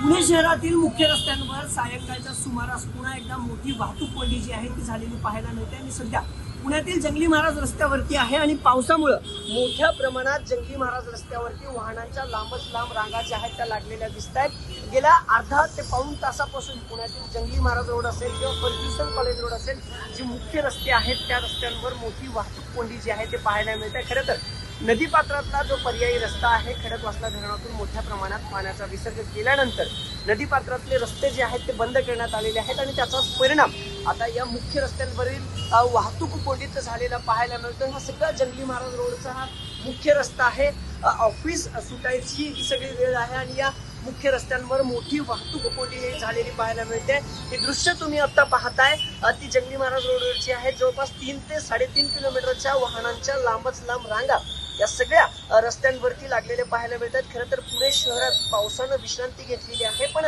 पुणे शहरातील मुख्य रस्त्यांवर सायंकाळच्या सुमारास पुन्हा एकदा मोठी वाहतूक कोंडी जी आहे ती झालेली पाहायला मिळते आणि सध्या पुण्यातील जंगली महाराज रस्त्यावरती आहे आणि पावसामुळे मोठ्या प्रमाणात जंगली महाराज रस्त्यावरती वाहनांच्या लांबच लांब रांगा ज्या आहेत त्या लागलेल्या दिसत आहेत। गेल्या अर्धा ते पाऊण तासापासून पुण्यातील जंगली महाराज रोड असेल किंवा फर्ग्युसन कॉलेज रोड असेल, जी मुख्य रस्ते आहेत त्या रस्त्यांवर मोठी वाहतूक कोंडी जी आहे ते पाहायला मिळते। खरं तर नदीपात्रातला जो पर्यायी रस्ता आहे, खडकवासला धरणातून मोठ्या प्रमाणात पाण्याचा विसर्ग केल्यानंतर नदीपात्रातले रस्ते जे आहेत ते बंद करण्यात आलेले आहेत आणि त्याचाच परिणाम आता या मुख्य रस्त्यांवरील वाहतूक कोंडीत झालेला पाहायला मिळतो। हा सगळा जंगली महाराज रोडचा हा मुख्य रस्ता आहे। ऑफिस सुटायची ही सगळी वेळ आहे आणि या मुख्य रस्त्यांवर मोठी वाहतूक कोंडी झालेली पाहायला मिळते। हे दृश्य तुम्ही आता पाहताय ती जंगली महाराज रोडवरची आहे। जवळपास 3 ते 3.5 किलोमीटरच्या वाहनांच्या लांबच लांब रांगा या सगळ्या रस्त्यांवरती लागलेले पाहायला मिळतात। खरं तर पुणे शहरात पावसानं विश्रांती घेतलेली आहे, पण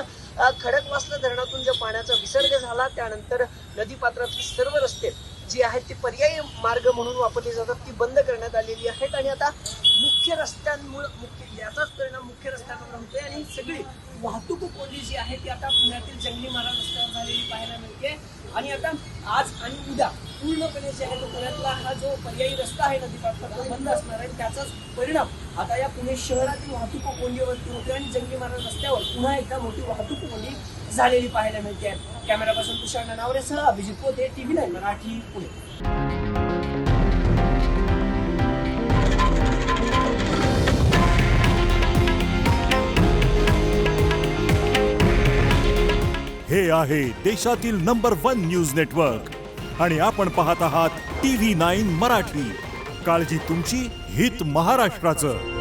खडकवासला धरणातून जो पाण्याचा विसर्ग झाला त्यानंतर नदीपात्रातली सर्व रस्ते जी आहेत ती पर्यायी मार्ग म्हणून वापरली जातात ती बंद करण्यात आलेली आहेत आणि आता मुख्य रस्त्यांमुळे याचाच परिणाम मुख्य रस्त्यांवर होतोय आणि सगळी वाहतूक कोंडी जी आहे ती आता पुण्यातील जंगली महाराज रस्त्यावर झालेली पाहायला मिळते। आणि आता आज आणि उद्या पूर्णपणे जे आहे तो पुण्यातला हा जो पर्यायी रस्ता आहे नदीपात्रात तो बंद असणार आहे। त्याचाच परिणाम आता या पुणे शहरातील वाहतूक कोंडीवरती होतोय आणि जंगली महाराज रस्त्यावर पुन्हा एकदा मोठी वाहतूक कोंडी झालेली पाहायला मिळते। कॅमेरापासून तुषार नानावरेसह अभिजित पोते, TV9 मराठी, पुणे। हे आहे देशातील नंबर 1 न्यूज नेटवर्क आणि आपण पाहत आहात TV9 मराठी। काळजी तुमची, हित महाराष्ट्राचं।